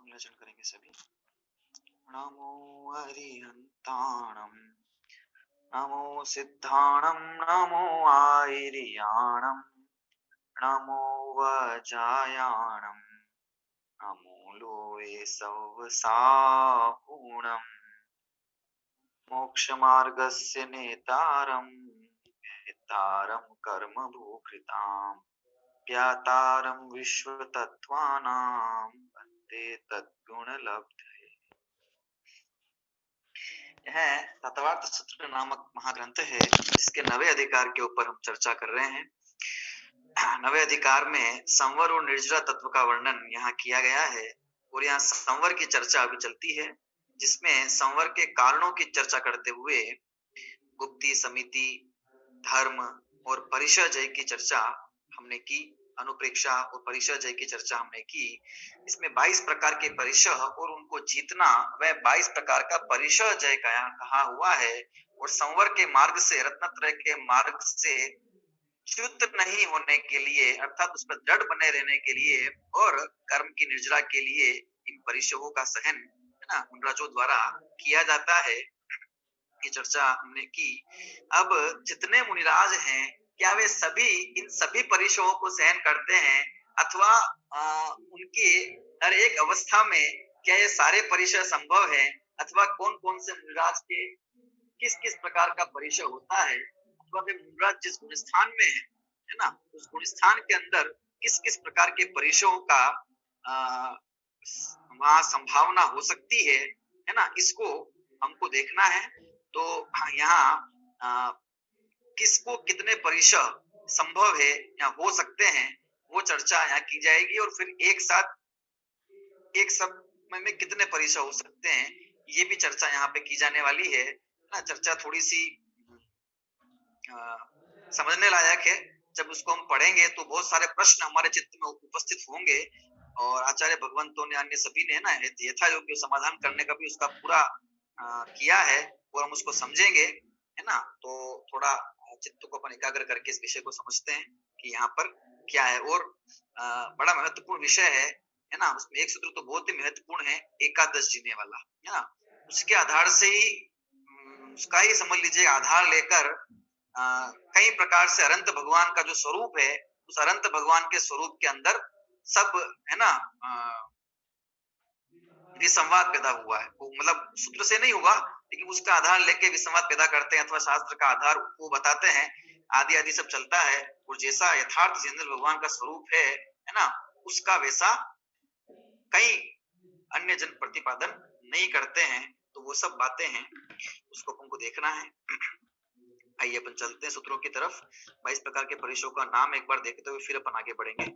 मंगलाचरण करेंगे सभी। नमो हरिहंताणम, नमो सिद्धाणम, नमो आयर्याणम, नमो वज्रायाणम, नमो लोये सवसाहूणम, मोक्षमार्गस्य नेतारम, नेतारम कर्मभूकृताम्, ज्ञातारं विश्वतत्त्वानां वन्दे तद्गुणलब्धये। यह तत्वार्थ सूत्र नामक महाग्रंथ है, जिसके 9वें अधिकार के ऊपर हम चर्चा कर रहे हैं। 9वें अधिकार में संवर और निर्जरा तत्व का वर्णन यहाँ किया गया है और यहाँ संवर की चर्चा अभी चलती है, जिसमें संवर के कारणों की चर्चा करते हुए गुप्ती, समिति, धर्म और परिचय की चर्चा हमने की। अनुप्रेक्षा और परिचय की चर्चा हमने की। इसमें 22 प्रकार के परिचय और उनको जीतना, वह 22 प्रकार का परिचय कहा हुआ है। और संवर के मार्ग से, रत्नत्रय के मार्ग से च्युत नहीं होने के लिए, अर्थात उस पर दृढ़ बने रहने के लिए और कर्म की निर्जरा के लिए इन परिचयों का सहन, है ना, मुनिराजों द्वारा किया जाता है। की चर्चा हमने की। अब जितने मुनिराज हैं, क्या वे सभी इन सभी परिचयों को सहन करते हैं, अथवा उनकी हर एक अवस्था में क्या ये सारे परिचय संभव है, अथवा कौन कौन से मुनिराज के किस किस प्रकार का परिचय होता है, अथवा वे मुनिराज जिस गुणस्थान में है ना, उस गुणस्थान के अंदर किस किस प्रकार के परिचयों का वहां संभावना हो सकती है ना, इसको हमको देखना है। तो यहाँ किसको कितने परिचय संभव है या हो सकते हैं, वो चर्चा यहाँ की जाएगी। और फिर एक साथ एक समय में कितने परिचय हो सकते हैं, ये भी चर्चा यहाँ पे की जाने वाली है ना। चर्चा थोड़ी सी समझने लायक है। जब उसको हम पढ़ेंगे तो बहुत सारे प्रश्न हमारे चित्त में उपस्थित होंगे और आचार्य भगवंतों ने, अन्य सभी ने ना यथा योग्य समाधान करने का भी उसका पूरा किया है और हम उसको समझेंगे, है ना। तो थोड़ा चित्त को अपन एकाग्र करके इस विषय को समझते हैं कि यहाँ पर क्या है। और बड़ा महत्वपूर्ण विषय है ना। उसमें एक सूत्र तो बहुत ही महत्वपूर्ण है, एकादश जीने वाला, है ना। उसके आधार से ही, उसका ही समझ लीजिए आधार लेकर कई प्रकार से अनंत भगवान का जो स्वरूप है, उस अनंत भगवान के स्वरूप के अंदर सब, है ना, विसंवाद पैदा हुआ है। वो मतलब सूत्र से नहीं हुआ, लेकिन उसका आधार लेके विसंवाद पैदा करते हैं, अथवा शास्त्र का आधार वो बताते हैं। आदि आदि सब चलता है और जैसा यथार्थ जितेंद्र भगवान का स्वरूप है ना, उसका वैसा कई अन्य जन प्रतिपादन नहीं करते हैं। तो वो सब बातें हैं, उसको हमको देखना है। आइए अपन चलते हैं सूत्रों की तरफ। 22 प्रकार के परिचयों का नाम एक बार देखते हुए फिर अपन आगे बढ़ेंगे।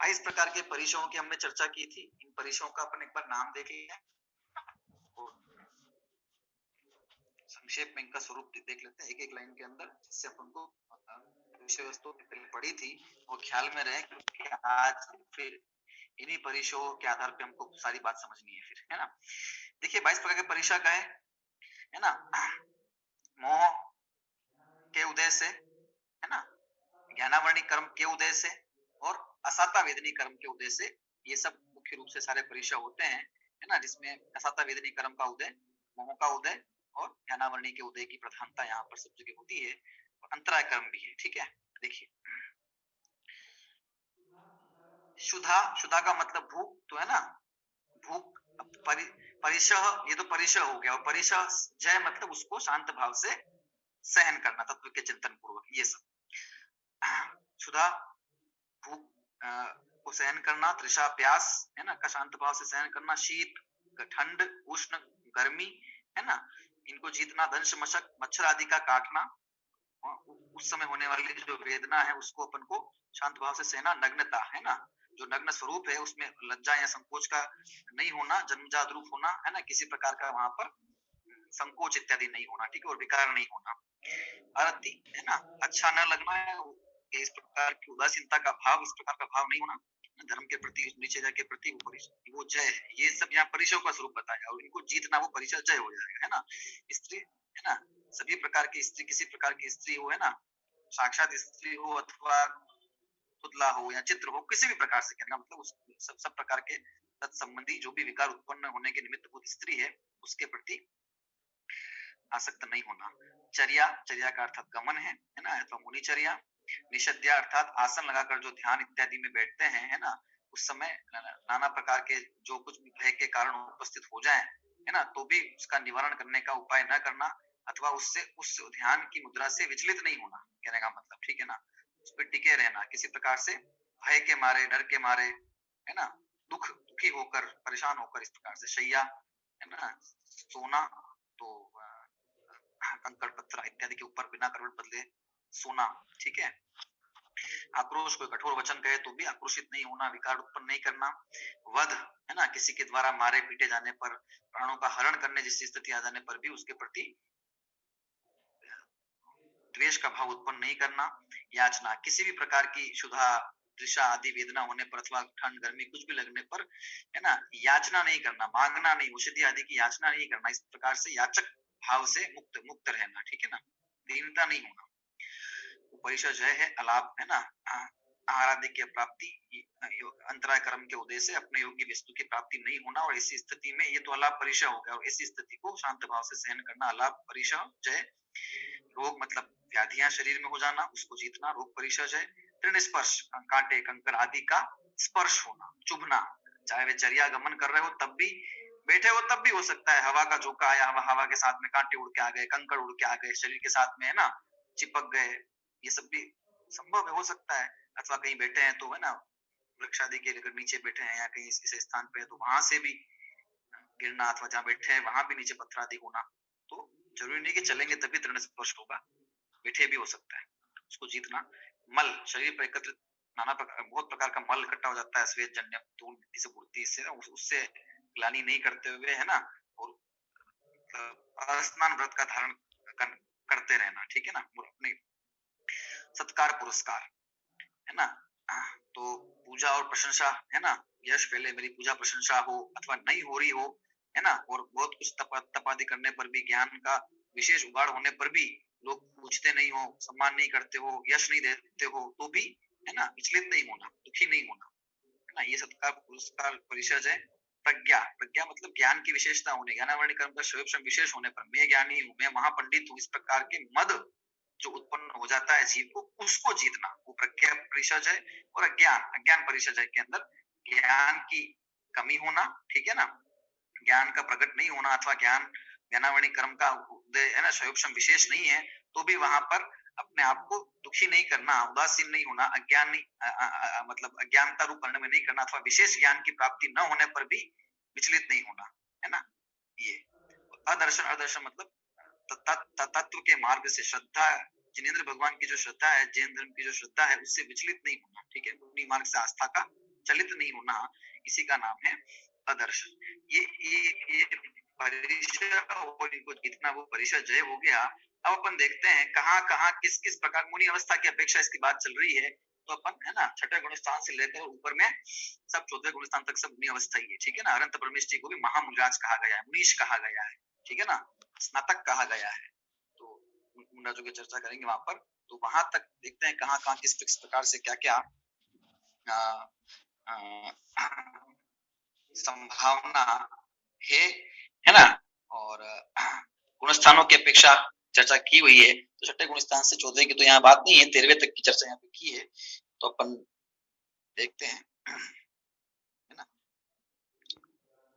इस प्रकार के परिचयों की हमने चर्चा की थी। इन परिचयों का अपन एक बार नाम देख लिया और संक्षेप में इनका स्वरूप देख लेते हैं एक एक लाइन के अंदर, जिससे अपन को विषय वस्तु पढ़ी थी वो ख्याल में रहे, क्योंकि आज फिर इन्हीं परिचयों के आधार पे हमको सारी बात समझनी है फिर, है ना। देखिए 22 प्रकार के परिचय का है ना। मोह के उदय से, है ना, ज्ञानावरणी कर्म के उदय से और असाता वेदनी कर्म के उदय से, ये सब मुख्य रूप से सारे परिचय होते हैं, है ना। जिसमें असाता वेदनी कर्म का उदय, मोह का उदय और ज्ञानावरणी के उदय की प्रधानता यहाँ पर सब जगह होती है। और अंतराय कर्म भी है, ठीक है। देखिए शुद्धा, शुद्धा का मतलब भूख, तो है ना, भूख। परिचय, ये तो परिचय हो गया। और परिचय जय मतलब उसको शांत भाव से सहन करना, तत्व के चिंतन पूर्वक, ये सब। क्षुधा, भूख को सहन करना, तृषा प्यास, है ना, का शांत भाव से सहन करना, शीत, ठंड, उष्ण, गर्मी, है ना, इनको जीतना, दंश मशक, मच्छर आदि का काटना, उस समय होने वाली जो वेदना है उसको अपन को शांत भाव से सहना, नग्नता, है ना, जो नग्न स्वरूप है उसमें लज्जा या संकोच का नहीं होना, जन्मजात रूप होना, है ना, किसी प्रकार का वहां पर संकोच इत्यादि नहीं होना, ठीक है, और विकार नहीं होना। अरति, है ना, अच्छा न लगना है, इस प्रकार की उदासीनता का भाव, इस प्रकार का भाव नहीं होना। धर्म के प्रति, निश्चयता के प्रति वो जय है। ये सब यहाँ परिचयों का स्वरूप बताया और इनको जीतना वो परिचय जय हो जाएगा, है ना। स्त्री, है ना, सभी प्रकार की स्त्री, किसी प्रकार की स्त्री हो, है ना, साक्षात स्त्री हो अथवा पुतला हो या चित्र हो, किसी भी प्रकार से, कहना मतलब उस सब प्रकार के तत्संबंधी जो भी विकार उत्पन्न होने के निमित्त वो स्त्री है उसके प्रति आसक्त नहीं होना। चर्या, चर्या का अर्थात गमन है ना, अथवा मुनिचर्या। निषद्या अर्थात आसन लगाकर जो ध्यान इत्यादि में बैठते हैं, है ना, उस समय नाना प्रकार के जो कुछ भी भय के कारण उपस्थित हो जाए, है ना, तो भी उसका निवारण करने का उपाय न करना अथवा उससे उस ध्यान की मुद्रा से विचलित नहीं होना, कहने का मतलब, ठीक है ना, उस पर टिके रहना, किसी प्रकार से भय के मारे, डर के मारे, है ना, दुखी होकर, परेशान होकर, इस प्रकार से शैया, है ना, सोना, तो कंकड़ पत्थर इत्यादि के ऊपर बिना करवट बदले सोना, ठीक है। आक्रोश, कोई कठोर वचन कहे तो भी आक्रोशित नहीं होना, विकार उत्पन्न नहीं करना। वध, है ना, किसी के द्वारा मारे पीटे जाने पर, प्राणों का हरण करने जैसी स्थिति आ जाने पर भी उसके प्रति द्वेष का भाव उत्पन्न नहीं करना। याचना, किसी भी प्रकार की क्षुधा, तृषा आदि वेदना होने पर अथवा ठंड गर्मी कुछ भी लगने पर, है ना, याचना नहीं करना, मांगना नहीं, औषधि आदि की याचना नहीं करना, इस प्रकार से याचक भाव से मुक्त रहना, ठीक है ना, दीनता नहीं होना। परिचय जय है अलाप, है ना, आहारादि की प्राप्ति, अंतराय कर्म के उदय से अपने योग्य वस्तु की प्राप्ति नहीं होना, और ऐसी स्थिति में ये तो अलाप परिचय हो गया, और ऐसी स्थिति को शांत भाव से सहन करना अलाप परिचय जय। रोग मतलब व्याधियां शरीर में हो जाना, उसको जीतना, रोग परिचय जय। तृण स्पर्श, कांटे कंकर आदि का स्पर्श होना, चुभना, चाहे वे चर्या गमन कर रहे हो तब भी, बैठे हो तब भी हो सकता है, हवा का झोंका आया, हवा के साथ में कांटे उड़ के आ गए, कंकड़ उड़ के आ गए शरीर के साथ में, है ना, चिपक गए, ये सब भी संभव है, हो सकता है। अथवा कहीं बैठे हैं तो, है ना, वृक्ष आदि के नीचे बैठे हैं या कहीं ऐसे स्थान पे है तो वहां से भी गिरना, अथवा जहाँ बैठे हैं वहां भी नीचे पत्थर आदि होना, तो जरूरी नहीं कि चलेंगे तभी तृण स्पर्श होगा, बैठे भी हो सकता है, उसको जीतना। मल, शरीर पर एकत्रित नाना प्रकार, बहुत प्रकार का मल इकट्ठा हो जाता है, श्वेत जन्य, धूल मिट्टी से मूर्ति से, उससे ग्लानि नहीं करते हुए, है ना, और स्नान व्रत का धारण करते रहना, ठीक है ना, अपने सत्कार पुरस्कार, है ना, तो पूजा और प्रशंसा, है ना, यश पहले मेरी पूजा प्रशंसा हो अथवा नहीं हो रही हो, है ना, और बहुत कुछ तपादि करने पर भी, ज्ञान का विशेष उगाड़ होने पर भी लोग पूछते नहीं हो, सम्मान नहीं करते हो, यश नहीं देते हो तो भी, है ना, विचलित नहीं होना, दुखी नहीं होना, है ना, ये सत्कार पुरस्कार परिचय है। प्रज्ञा, प्रज्ञा मतलब ज्ञान की विशेषता होने, ज्ञानावरणी कर्म का स्वयं विशेष होने पर, मैं ज्ञानी हूँ, मैं महापंडित हूँ, इस प्रकार के मद जो उत्पन्न हो जाता है जीव को, उसको जीतना, वो प्रज्ञा परिचय है। और अज्ञान, अज्ञान परिचय के अंदर ज्ञान की कमी होना, ठीक है ना, ज्ञान का प्रकट नहीं होना, अथवा ज्ञानावरणी कर्म का उदय, है ना, स्वयं विशेष नहीं है तो भी वहां पर अपने आप को दुखी नहीं करना, उदासीन नहीं होना, अज्ञान नहीं, मतलब अज्ञानता रूप कर्ण में नहीं करना, अथवा विशेष ज्ञान की प्राप्ति न होने पर भी विचलित नहीं होना, है ना। ये अदर्शन, अदर्शन मतलब तत्व के मार्ग से श्रद्धा, जिनेंद्र भगवान की जो श्रद्धा है, जैन धर्म की जो श्रद्धा है, उससे विचलित नहीं होना, ठीक है, उन्हीं मार्ग से आस्था का चलित नहीं होना, इसी का नाम है अदर्शन। ये परिचय और इनको जितना वो परिचय जय हो गया। अब अपन देखते हैं कहाँ कहाँ किस किस प्रकार मुनि अवस्था की अपेक्षा इसकी बात चल रही है, तो अपन, है ना, छठे गुण स्थान से लेकर ऊपर में सब 14 गुण स्थान तक सब मुनि अवस्था ही है, ठीक है ना। अनंत परमेश जी को भी महामुनिराज कहा गया है, मुनीश कहा गया है, ठीक है ना, स्नातक कहा गया है, तो मुनिराजों की चर्चा करेंगे वहां पर, तो वहां तक देखते हैं कहाँ कहाँ किस प्रकार से क्या क्या संभावना है ना, और गुण स्थानों की अपेक्षा चर्चा की हुई है, तो छठे गुण स्थान से 14 की तो यहाँ बात नहीं है, 13वें तक की चर्चा यहाँ पे की है, तो अपन देखते हैं, है ना,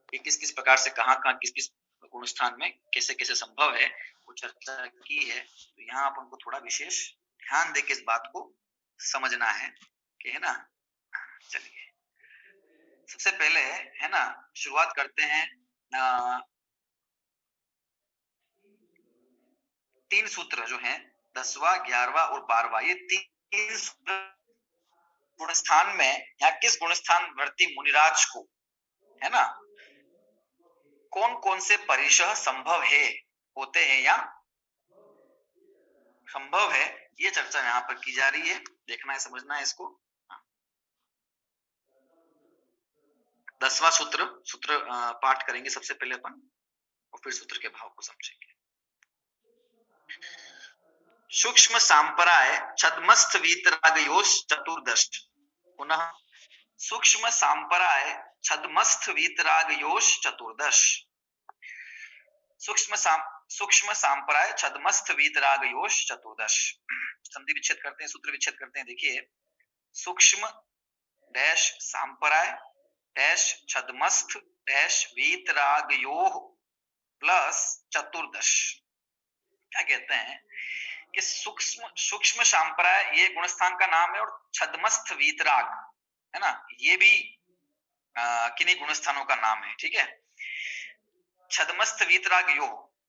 कि किस किस प्रकार से कहाँ कहाँ किस किस गुण स्थान में कैसे कैसे संभव है, वो चर्चा की है। तो यहाँ अपन को थोड़ा विशेष ध्यान देके इस बात को समझना है कि, है ना, चलिए सबसे पहले, है ना, शुरुआत करते हैं 3 सूत्र जो हैं, 10वां 11वां और 12वां, ये 3 सूत्र गुण स्थान में या किस गुण स्थान वर्ती मुनिराज को, है ना, कौन कौन से परिचय संभव है, होते हैं या संभव है, ये चर्चा यहाँ पर की जा रही है, देखना है, समझना है इसको। 10वां सूत्र पाठ करेंगे सबसे पहले अपन, और फिर सूत्र के भाव को समझेंगे। सूक्ष्म सांपराय छद्मस्थ वीतरागयोश चतुर्दश। पुनः सूक्ष्म सांपराय छद्मस्थ वीतरागयोश चतुर्दश। सूक्ष्म सांपराय छद्मस्थ वीतरागयोश चतुर्दश। संधि विच्छेद करते हैं, सूत्र विच्छेद करते हैं। देखिए, सूक्ष्म डैश सांपराय डैश छद्मस्थ डैश वीतरागयोः प्लस चतुर्दश। क्या कहते हैं कि सूक्ष्म सांपराय ये गुणस्थान का नाम है, और छद्मस्थ वीतराग है ना, ये भी किन्हीं गुणस्थानों का नाम है। ठीक है, छद्मस्थ वीतराग यो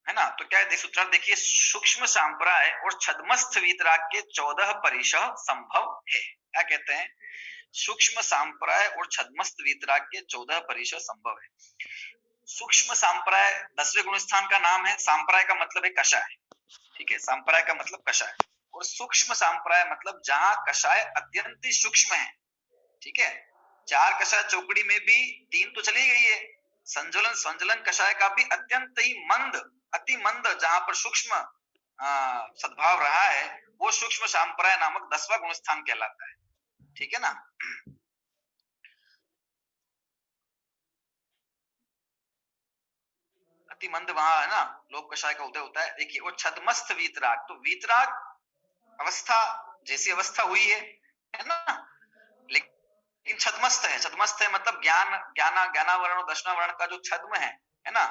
है ना, तो क्या है सूत्रार्थ देखिए, सूक्ष्म सांपराय और छद्मस्थ वीतराग के 14 परिशः संभव है। क्या कहते हैं, सूक्ष्म सांपराय और छद्मस्थ वीतराग के 14 परिशः संभव है। सूक्ष्म सांपराय 10वें गुणस्थान का नाम है। सांपराय का मतलब है कषाय, ठीक है, सांपराय का मतलब कषाय, और सूक्ष्म सांपराय मतलब जहां कषाय अत्यंत सूक्ष्म है। ठीक है, 4 कषाय चौकड़ी में भी 3 तो चली गई है, संज्वलन संजलन कषाय का भी अत्यंत ही मंद, अति मंद, जहां पर सूक्ष्म सद्भाव रहा है, वो सूक्ष्म सांपराय नामक 10वां गुणस्थान कहलाता है। ठीक है ना, अति मंद वहां है ना, लोक कषाय का उदय होता है। देखिए, और छद्मस्थ वीतराग, तो वीतराग अवस्था जैसी अवस्था हुई है ना, लेकिन छद्मस्थ है। छद्मस्थ है मतलब ज्ञानावरण और दर्शनावरण का जो छद्म है ना,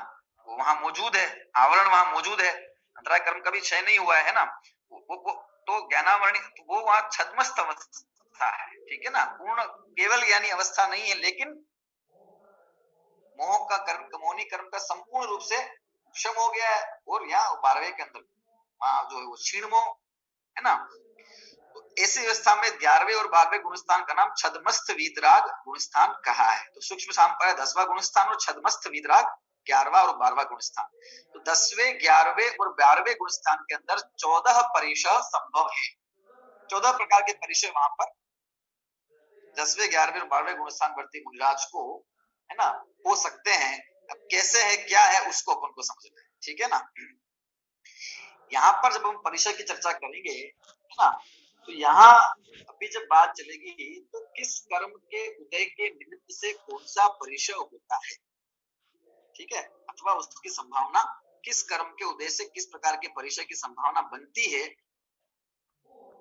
वो वहां मौजूद है, आवरण वहां मौजूद है, अंतराय कर्म का भी क्षय नहीं हुआ है ना, वो तो ज्ञानावरण वो वहां छद्मस्थ अवस्था है। ठीक है ना, पूर्ण केवल ज्ञानी अवस्था नहीं है, लेकिन मोह का कर्म, मोहनी कर्म का संपूर्ण रूप से क्षम हो गया है, और यहाँ 12वें के अंदर जो है वो क्षीण मोह है ना। तो ऐसी अवस्था में 11वें और 12वें गुणस्थान का नाम छद्मस्थ वीतराग गुणस्थान कहा है। तो सूक्ष्म सांपराय 10वां गुणस्थान और छद्मस्थ वीतराग 11वां और 12वां गुणस्थान। तो 10वें 11वें और 12वें गुणस्थान के अंदर 14 परिशः संभव है। 14 प्रकार के परिशय वहां पर 10वें 11वें और 12वें गुणस्थान वर्ती मुनिराज को है ना हो सकते हैं। अब कैसे है क्या है उसको अपन को समझना है। ठीक है ना, यहाँ पर जब हम परिचय की चर्चा करेंगे है ना, तो यहाँ अभी जब बात चलेगी तो किस कर्म के उदय के निमित्त से कौन सा परिचय होता है, ठीक है, अथवा उसकी संभावना, किस कर्म के उदय से किस प्रकार के परिचय की संभावना बनती है,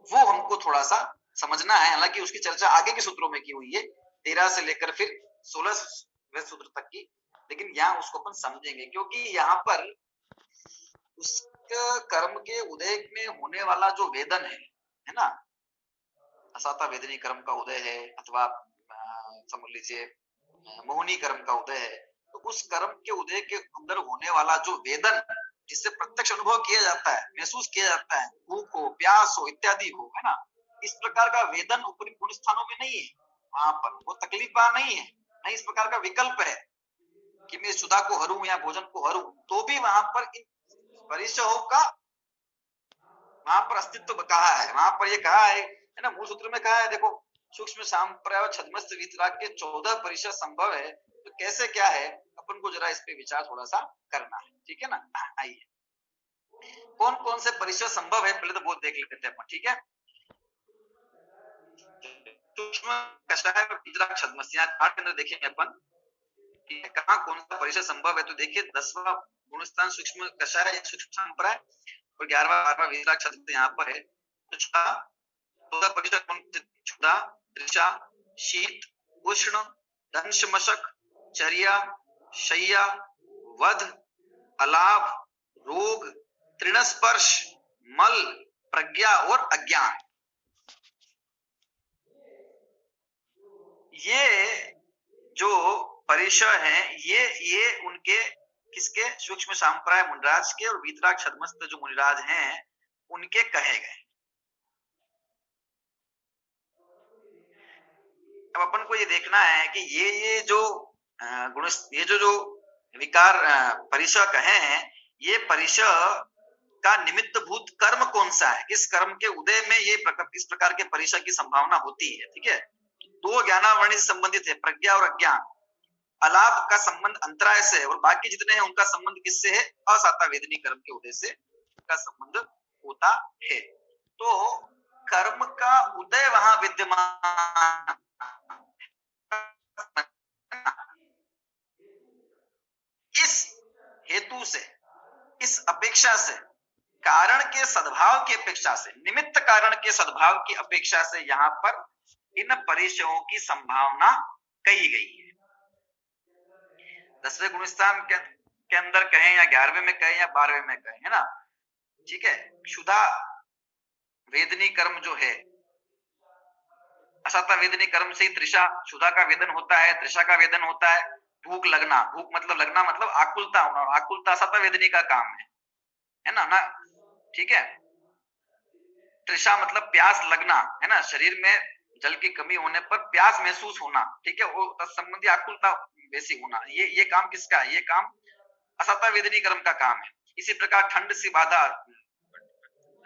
वो हमको थोड़ा सा समझना है। हालांकि उसकी चर्चा आगे के सूत्रों में की हुई है, 13 से लेकर फिर 16वें सूत्र तक की, लेकिन यहाँ उसको अपन समझेंगे, क्योंकि यहाँ पर उस कर्म के उदय में होने वाला जो वेदन है ना, असाता वेदनी कर्म का उदय है, अथवा समझ लीजिए मोहनी कर्म का उदय है, तो उस कर्म के उदय के अंदर होने वाला जो वेदन, जिससे प्रत्यक्ष अनुभव किया जाता है, महसूस किया जाता है, भूख हो, प्यास हो, इत्यादि हो, है ना, इस प्रकार का वेदन ऊपरी गुण स्थानों में नहीं है। वहां पर वो तकलीफ वहां नहीं है, नहीं इस प्रकार का विकल्प है कि मैं सुधा को हरूं या भोजन को हरूं, तो भी वहां पर इन परिचयों का वहां पर अस्तित्व कहा है। वहां पर ये कहा है ना, मूल सूत्र में कहा है, देखो सूक्ष्म सांपराय और छद्मस्थ वीतराग के 14 परिचय संभव है। तो कैसे क्या है, अपन को जरा इस पे विचार थोड़ा सा करना है। ठीक है ना, आइए कौन कौन से परिचय संभव है पहले तो वो देख लेते हैं अपन। ठीक है, सूक्ष्म कषाय और वीतराग छद्मस्थ, यहाँ पाठ के अंदर देखेंगे अपन कि कहाँ कौन सा परिचय संभव है। तो देखिए 10वां गुणस्थान सूक्ष्म कषाय सूक्ष्म सांपराय और 11वां 12वां वीतराग छद्मस्थ यहाँ पर है। तो 14 परिचय क्षुधा, तृषा, शीत, उष्ण, दंश मशक, चर्या, शय्या, वध, अलाभ, रोग, तृणस्पर्श, मल, प्रज्ञा और अज्ञान, ये जो परिचय हैं ये उनके किसके, सूक्ष्म सांपराय मुनिराज के और वीतराग छद्मस्थ जो मुनिराज हैं उनके कहे गए। अब अपन को ये देखना है कि ये जो गुण, ये जो विकार परिचय कहे हैं, ये परिचय का निमित्त भूत कर्म कौन सा है, किस कर्म के उदय में ये किस प्रकार के परिचय की संभावना होती है। ठीक है, 2 ज्ञानावरणी से संबंधित है, प्रज्ञा और अज्ञान। अलाप का संबंध अंतराय से है और बाकी जितने हैं उनका संबंध किससे है? असाता वेदनी कर्म के उदय से का संबंध होता है। तो कर्म का उदय वहां विद्यमान, इस हेतु से, इस अपेक्षा से, कारण के सद्भाव की अपेक्षा से, निमित्त कारण के सद्भाव की अपेक्षा से यहाँ पर इन परिचयों की संभावना कही गई है। 10वें गुणस्थान के अंदर कहें या 11वें में कहें या 12वें में कहें, है ना, ठीक है। क्षुधा वेदनी कर्म जो है, असाता वेदनी कर्म से ही तृषा, क्षुधा का वेदन होता है, तृषा का वेदन होता है। भूख लगना, भूख मतलब लगना मतलब आकुलता होना, और आकुलता असाता वेदनी का काम है ना, ठीक है। तृषा मतलब प्यास लगना, है ना, शरीर में जल की कमी होने पर प्यास महसूस होना, ठीक है, वो तत्संबंधी आकुलता वैसी होना, ये काम किसका है? ये काम असाता वेदनी कर्म का काम है। इसी प्रकार ठंड से बाधा,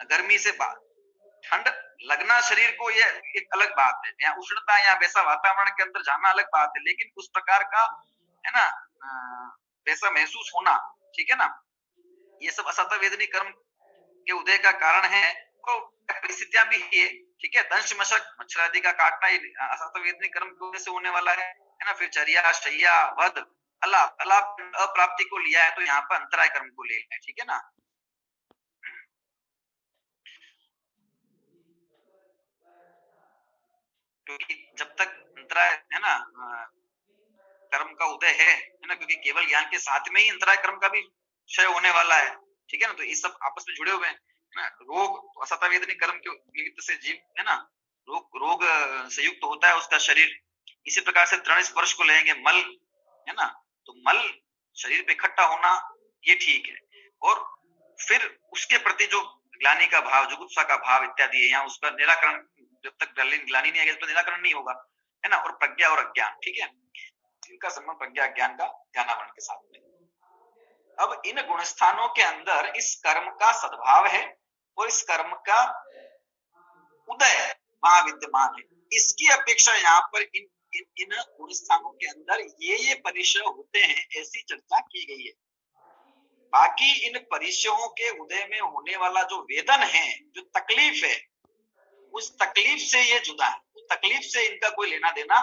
गर्मी से ठंड लगना शरीर को, ये एक अलग बात है। यहाँ उष्णता या वैसा वातावरण के अंदर जाना अलग बात है, लेकिन उस प्रकार का, है ना, वैसा महसूस होना, ठीक है ना, ये सब असाता वेदनी कर्म के उदय का कारण है। तो परिस्थितियां भी है, ठीक है। दंश मशक, मच्छर आदि का काटना असाता वेदनी कर्म के उदय से होने वाला है ना। फिर चर्या, शय्या, वध, अलाप, अलाप अप्राप्ति को लिया है तो यहाँ पर अंतराय कर्म को ले लिया है, ठीक है ना। क्योंकि जब तक अंतराय, है ना, कर्म का उदय है ना, क्योंकि केवल ज्ञान के साथ में ही अंतराय कर्म का भी क्षय होने वाला है, ठीक है ना। तो ये सब आपस में जुड़े हुए हैं ना। रोग तो असाता वेदनी कर्म के निमित्त से जीव, है ना, रोग से युक्त होता है उसका शरीर। इसी प्रकार से तृण स्पर्श को लेंगे, मल, है ना, तो मल शरीर पे इकट्ठा होना ये ठीक है, और फिर उसके प्रति जो ग्लानि का भाव, जुगुप्सा का भाव इत्यादि है, यहाँ उसका निराकरण, जब तक ग्लानि नहीं आएगी तो निराकरण नहीं होगा, है ना। और प्रज्ञा और अज्ञान, ठीक है, इनका संबंध प्रज्ञा ज्ञान का, ज्ञानावरण के साथ में। अब इन गुणस्थानों के अंदर इस कर्म का सद्भाव है और इस कर्म का उदय वहां विद्यमान है। इसकी अपेक्षा यहाँ पर इन गुणस्थानों के अंदर ये परिचय होते हैं, ऐसी चर्चा की गई है। बाकी इन परिचयों के उदय में होने वाला जो वेदन है, जो तकलीफ है, उस तकलीफ से ये जुदा है, उस तकलीफ से इनका कोई लेना देना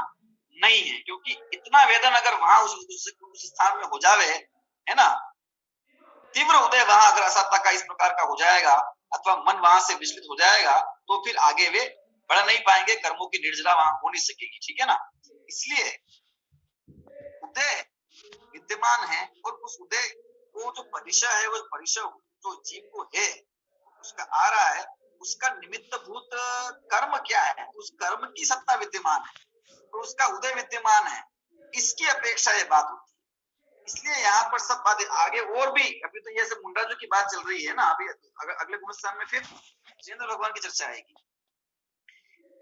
नहीं है। क्योंकि इतना वेदन अगर वहां उस स्थान में हो जावे, है ना, तीव्र उदय वहां अगर असाता का इस प्रकार का हो जाएगा अथवा मन वहां से विचलित हो जाएगा, तो फिर आगे वे बढ़ नहीं पाएंगे, कर्मों की निर्जरा वहां हो नहीं सकेगी, ठीक है ना। इसलिए उदय विद्यमान है, और उस उदय को जो परिचय है, वो परिचय जो जीव को है उसका आ रहा है, उसका निमित्त भूत कर्म क्या है? उस कर्म की सत्ता विद्यमान है, तो उसका उदय विद्यमान है, इसकी अपेक्षा ये बात होती है। इसलिए यहाँ पर सब बातें आगे और भी, अभी तो ये सब मुंडाजू की बात चल रही है ना, अभी अगले गुणस्थान में फिर जितेंद्र भगवान की चर्चा आएगी,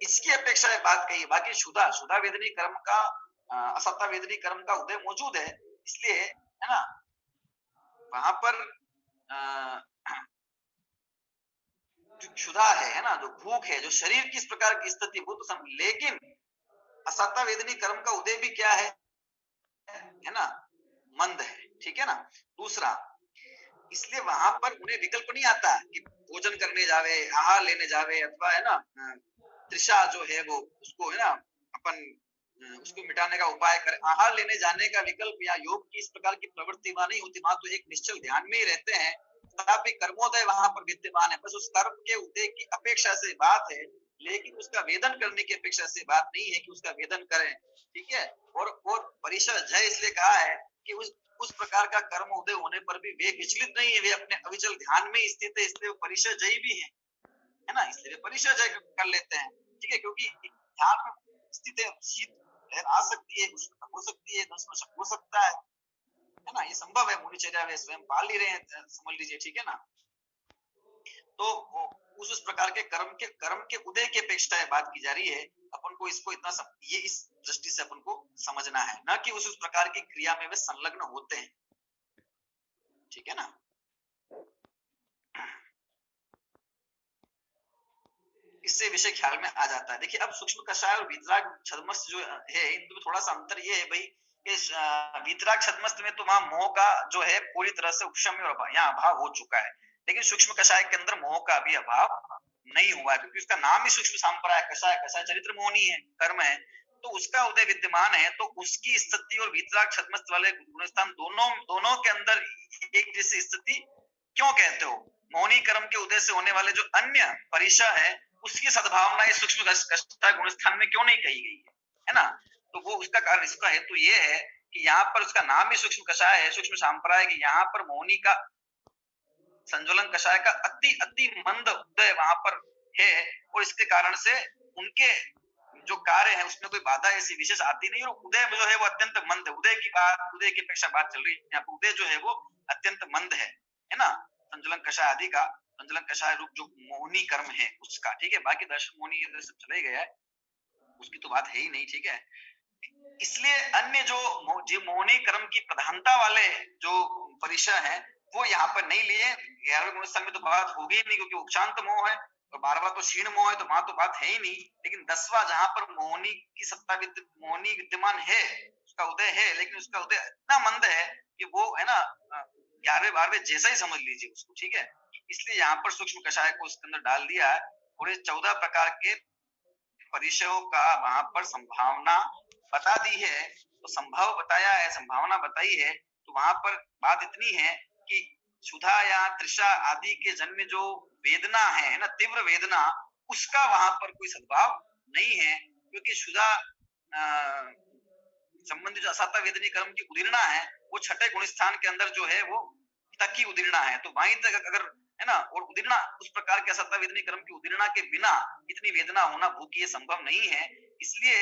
इसकी अपेक्षा ये बात कही। बाकी शुदा वेदनी कर्म का, असत्ता वेदनी कर्म का उदय मौजूद है, इसलिए, है ना, वहां पर जो क्षुधा है ना, जो भूख है, जो शरीर की इस प्रकार की स्थिति, वो तो समझ, लेकिन असत्ता वेदनी कर्म का उदय भी क्या है ना, मंद है, ठीक है ना। दूसरा, इसलिए वहां पर उन्हें विकल्प नहीं आता कि भोजन करने जावे, आहार लेने जावे, अथवा, है ना, तृषा जो है वो उसको, है ना, अपन उसको मिटाने का उपाय करें। आहार लेने जाने का विकल्प या योग की इस प्रकार की प्रवृत्ति वहां नहीं होती, वहां तो एक निश्चल ध्यान में ही रहते हैं। तथापि कर्मोदय वहां पर विद्यमान है, बस उस कर्म के उदय की अपेक्षा से बात है, लेकिन उसका वेदन करने की अपेक्षा से बात नहीं है कि उसका वेदन करें, ठीक है। और परिचय जय इसलिए कहा है कि उस प्रकार का कर्म उदय होने पर भी वे विचलित नहीं है, वे अपने अविचल ध्यान में स्थित है, इसलिए परिचय जय भी है ना, इसलिए परिचय जय कर लेते हैं, ठीक है। क्योंकि ध्यान में स्थित शीत आ सकती है, हो सकती है, हो सकता है ना, ये संभव है, मुनिचर्या वे स्वयं पाल ही रहे हैं, समझ लीजिए, ठीक है ना। तो उस प्रकार के कर्म के उदय की अपेक्षा बात की जा रही है। अपन को इसको इतना ये इस दृष्टि से अपन को समझना है, ना कि उस प्रकार की क्रिया में वे संलग्न होते हैं, ठीक है ना। इससे विषय ख्याल में आ जाता है। देखिए अब सूक्ष्म कषाय और वीतराग छद्मस्य जो है, इनमें थोड़ा सा अंतर ये है भाई इस वीतराग छद्मस्त में तो वहां मोह का जो है पूरी तरह से उपशम और यहाँ अभाव हो चुका है, लेकिन सूक्ष्म कषाय के अंदर मोह का भी अभाव नहीं हुआ है, क्योंकि उसका नाम ही सूक्ष्म सांप्राय कषाय, कषाय चरित्र मोहनी है, कर्म है, तो उसका उदय विद्यमान है। तो उसकी स्थिति और वीतराग छद्मस्त वाले गुणस्थान दोनों के अंदर एक जैसी स्थिति क्यों कहते हो? मोहनी कर्म के उदय से होने वाले जो अन्य परिशा है उसकी सद्भावना इस सूक्ष्म कषाय गुणस्थान में क्यों नहीं कही गई है ना? तो वो उसका कारण, इसका हेतु ये है कि यहाँ पर उसका नाम ही सूक्ष्म कषाय है, सूक्ष्म सांप्राय, यहाँ पर मोहनी का संज्वलन कषाय का अति अति मंद उदय वहां पर है, और इसके कारण से उनके जो कार्य है उसमें कोई बाधा ऐसी विशेष आती नहीं, और उदय जो है वो अत्यंत मंद है। उदय की बात, उदय की अपेक्षा बात चल रही है यहाँ पर, उदय जो है वो अत्यंत मंद है ना? संज्वलन कषाय आदि का, संज्वलन कषाय रूप जो मोहनी कर्म है उसका, ठीक है। बाकी दर्शन मोहनी सब चला ही गया है, उसकी तो बात है ही नहीं, ठीक है। इसलिए अन्य जो मोहनी कर्म की प्रधानता वाले जो परिसर है वो यहाँ पर नहीं लिए। 11वें गुणस्थान में तो बात होगी ही नहीं, क्योंकि उपशांत मोह है, और 12वां तो क्षीण मोह है, तो वहां तो बात है ही नहीं। लेकिन 10वां जहां पर मोहनी की सत्ता मोहनी विद्यमान है, उसका उदय है, लेकिन उसका उदय इतना मंद है कि वो है ना 11वें 12वें जैसा ही समझ लीजिए उसको, ठीक है। इसलिए यहाँ पर सूक्ष्म कषाय को उसके अंदर डाल दिया है, और ये 14 प्रकार के परिचयों का वहां पर संभावना बता दी है। तो संभव बताया है, संभावना बताई है, तो वहां पर बात इतनी है कि सुधा या तृषा आदि के जन्म जो वेदना है ना, तीव्र वेदना, उसका वहां पर कोई सद्भाव नहीं है, क्योंकि सुधा संबंधी जो असाता वेदनी कर्म की उदीर्णा है वो छठे गुणस्थान के अंदर जो है वो तक ही उदीर्णा है। तो वहीं तक अगर है ना, और उदीर्णा उस प्रकार के असाता वेदनी कर्म की उदीर्णा के बिना इतनी वेदना होना भूख ये संभव नहीं है। इसलिए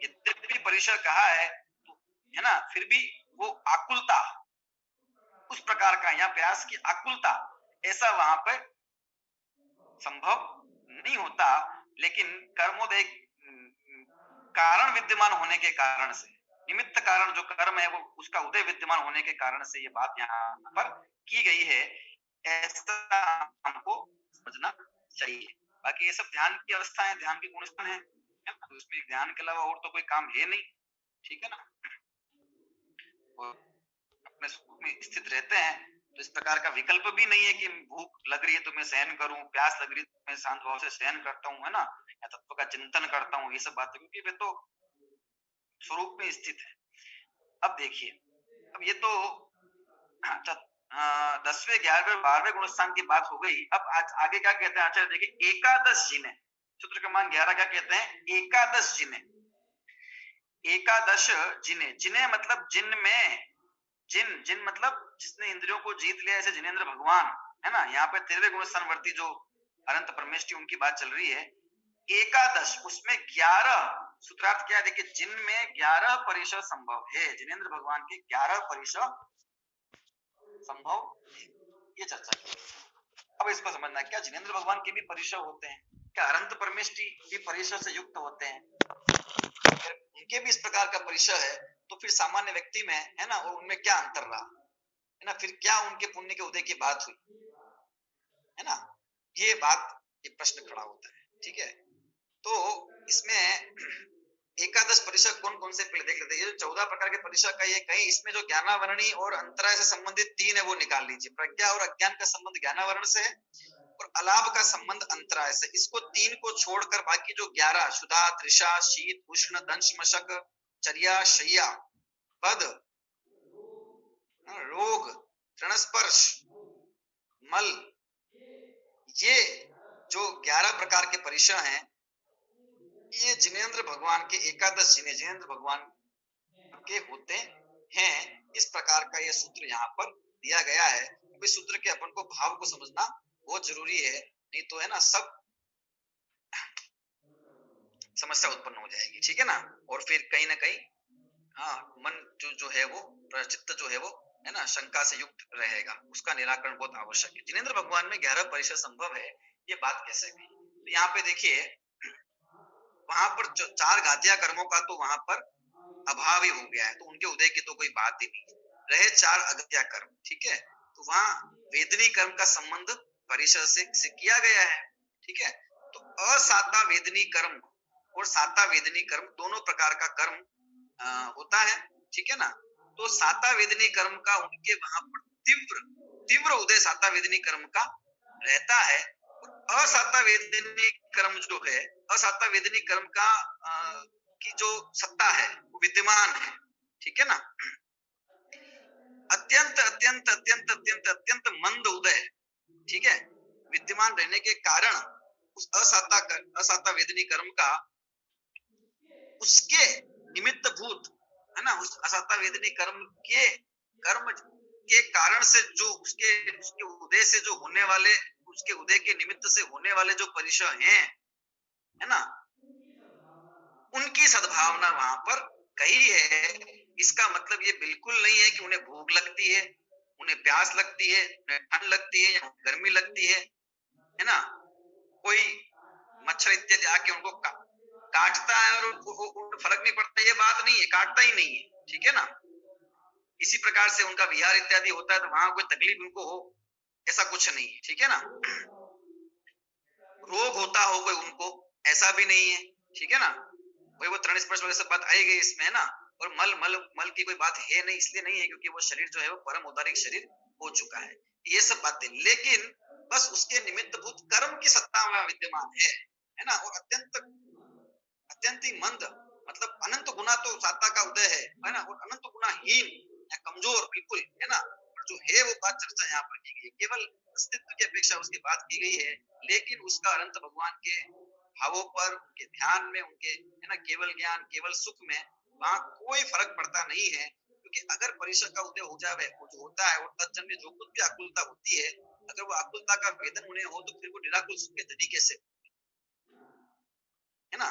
यद्यपि परिसर कहा है तो है ना, फिर भी वो आकुलता उस प्रकार का यहाँ प्रयास की आकुलता ऐसा वहां पर संभव नहीं होता। लेकिन कर्मोदय कारण विद्यमान होने के कारण से, निमित्त कारण जो कर्म है वो उसका उदय विद्यमान होने के कारण से ये बात यहाँ पर की गई है, ऐसा हमको समझना चाहिए। बाकी ये सब ध्यान की अवस्था है, ध्यान की गुणस्थान है, तो उसमें ध्यान के अलावा और तो कोई काम है नहीं, ठीक है ना। अपने सुख में स्थित रहते हैं तो इस प्रकार का विकल्प भी नहीं है कि भूख लग रही है तो मैं सहन करूं, प्यास लग रही है तो मैं शांत भाव से सहन करता हूं, है ना, या तत्व का चिंतन करता हूं, ये सब बातें, क्योंकि वे तो स्वरूप में स्थित है। अब देखिए, अब ये तो 10वें 11वें 12वें गुणस्थान की बात हो गई। अब आज आगे क्या कहते हैं आचार्य, देखिए एकादश जिने, सूत्र क्रमांक 11 क्या कहते हैं, एकादश जिने, एकादश जिने, जिने मतलब जिन में, जिन जिन मतलब जिसने इंद्रियों को जीत लिया, ऐसे जिनेंद्र भगवान, है ना। यहाँ पे 13वें गुणस्थान वर्ती जो अनंत परमेष्टि उनकी बात चल रही है। एकादश, उसमें 11, सूत्रार्थ क्या है देखिए, जिनमें 11 परिसर संभव है, जिनेंद्र भगवान के 11 परिसर संभव, ये चर्चा की। अब इसको समझना, क्या जिनेंद्र भगवान के भी परिसर होते हैं, क्या अनंत परमेष्टि भी परिसर से युक्त होते हैं, उनके भी इस प्रकार का परिसर है, तो फिर सामान्य व्यक्ति में है ना, और उनमें क्या अंतर रहा है ना, फिर क्या उनके पुण्य के उदय की बात हुई है ना, ये बात, ये प्रश्न खड़ा होता है, ठीक है। तो इसमें एकादश परिसर कौन कौन से पहले देख लेते हैं। ये 14 प्रकार के परिसर का ये कहीं, इसमें जो ज्ञानावरणी और अंतराय से संबंधित 3 है वो निकाल लीजिए। प्रज्ञा और अज्ञान का संबंध ज्ञानावरण से है, और अलाभ का संबंध अंतराय से। इसको 3 को छोड़कर बाकी जो 11, सुधा, तृषा, शीत, उष्ण, दंश, मशक, चर्या, शय्या, बद, रोग, तृणस्पर्श, मल, ये जो 11 प्रकार के परिसर हैं, ये जिनेंद्र भगवान के एकादश जिने जिनेंद्र भगवान के होते हैं। इस प्रकार का यह सूत्र यहाँ पर दिया गया है। इस सूत्र के अपन को भाव को समझना बहुत जरूरी है, नहीं तो है ना सब समस्या उत्पन्न हो जाएगी, ठीक है ना। और फिर कहीं ना कहीं मन जो है वो, चित्त जो है वो है ना शंका से युक्त रहेगा, उसका निराकरण बहुत आवश्यक है। जिनेंद्र भगवान में 11 परिसर संभव है, ये बात कैसे गई। तो यहाँ पे देखिए, वहां पर 4 घातिया कर्मों का तो वहां पर अभाव ही हो गया है, तो उनके उदय की तो कोई बात ही नहीं रहे। 4 अगत्या कर्म, ठीक है, तो वहां वेदनी कर्म का संबंध परिसर से किया गया है, ठीक है। तो असाता वेदनी कर्म और साता वेदनी कर्म दोनों प्रकार का कर्म होता है, ठीक है ना। तो साता वेदनी कर्म का उनके वहां पर तीव्र तीव्र उदय साता वेदनी कर्म का रहता है। असाता वेदनी कर्म जो है, असाता वेदनी कर्म का की जो सत्ता है वो विद्यमान है, ठीक है ना। अत्यंत अत्यंत अत्यंत अत्यंत अत्यंत मंद उदय, ठीक है, विद्यमान रहने के कारण उस असाता वेदनी कर्म का उसके निमित्त भूत, है ना, उस असाता वेदनी कर्म के कारण से जो उसके उसके उदय से जो होने वाले, उसके उदय के निमित्त से होने वाले जो परिसर हैं, है ना, उनकी सद्भावना वहां पर कही है। इसका मतलब ये बिल्कुल नहीं है कि उन्हें भूख लगती है, उन्हें प्यास लगती है, उन्हें ठंड लगती है या गर्मी लगती है ना। कोई मच्छर इत्यादि आके उनको काटता है और फर्क नहीं पड़ता, ये बात नहीं है, काटता ही नहीं है, ठीक है ना। इसी प्रकार से उनका विहार इत्यादि होता है तो वहां कोई तकलीफ उनको हो, ऐसा कुछ नहीं है, ठीक है ना। रोग होता हो कोई उनको, ऐसा भी नहीं है, ठीक है ना। वही वो तृण स्पर्श वगैरह सब बात आई गई इसमें, है ना। और मल मल मल की कोई बात है नहीं, इसलिए नहीं है क्योंकि वो शरीर जो है वो परम औदारिक शरीर हो चुका है, ये सब बातें। लेकिन बस उसके निमित्त भूत कर्म की सत्ता में विद्यमान है ना। और अत्यंत अत्यंत ही मंद, मतलब अनंत गुना तो साता का उदय है ना, और अनंत गुना हीन या कमजोर बिल्कुल, है ना। और जो है वो बात चर्चा यहाँ पर की गई, केवल अस्तित्व की अपेक्षा उसकी बात की गई है, लेकिन उसका अनंत भगवान के भावों पर, उनके ध्यान में, उनके, है ना, केवल ज्ञान केवल सुख में वहां कोई फर्क पड़ता नहीं है। क्योंकि अगर परिसर का उदय हो जाए, वो जो होता है, और तत्जन्य जो कुछ भी आकुलता होती है, अगर वो आकुलता का वेदन उन्हें हो तो फिर वो निराकुल सुख के तरीके से, है ना,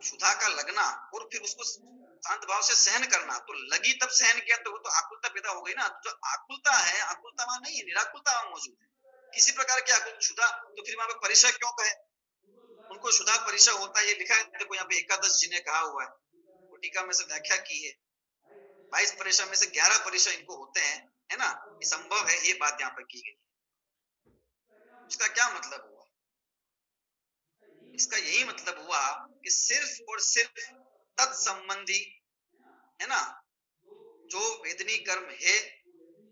सुधा का लगना और फिर उसको शांत भाव से सहन करना, तो लगी तब सहन किया तो वो तो आकुलता पैदा हो गई ना। जो आकुलता है, आकुलता वहां नहीं है, निराकुलता वहां मौजूद है, किसी प्रकार की आकुल क्षुधा, तो फिर वहां पे परिचय क्यों कहे, उनको शुदा परिचय होता है। ये लिखा है, देखो यहाँ पे एकादश जी ने कहा हुआ है, वो टीका में से व्याख्या की है, 22 परिचय में से 11 परिचय इनको होते हैं, है ना, ये संभव है, ये बात यहाँ पर की गई। उसका क्या मतलब हुआ, इसका यही मतलब हुआ कि सिर्फ और सिर्फ तत्संबंधी, है ना, जो वेदनी कर्म है,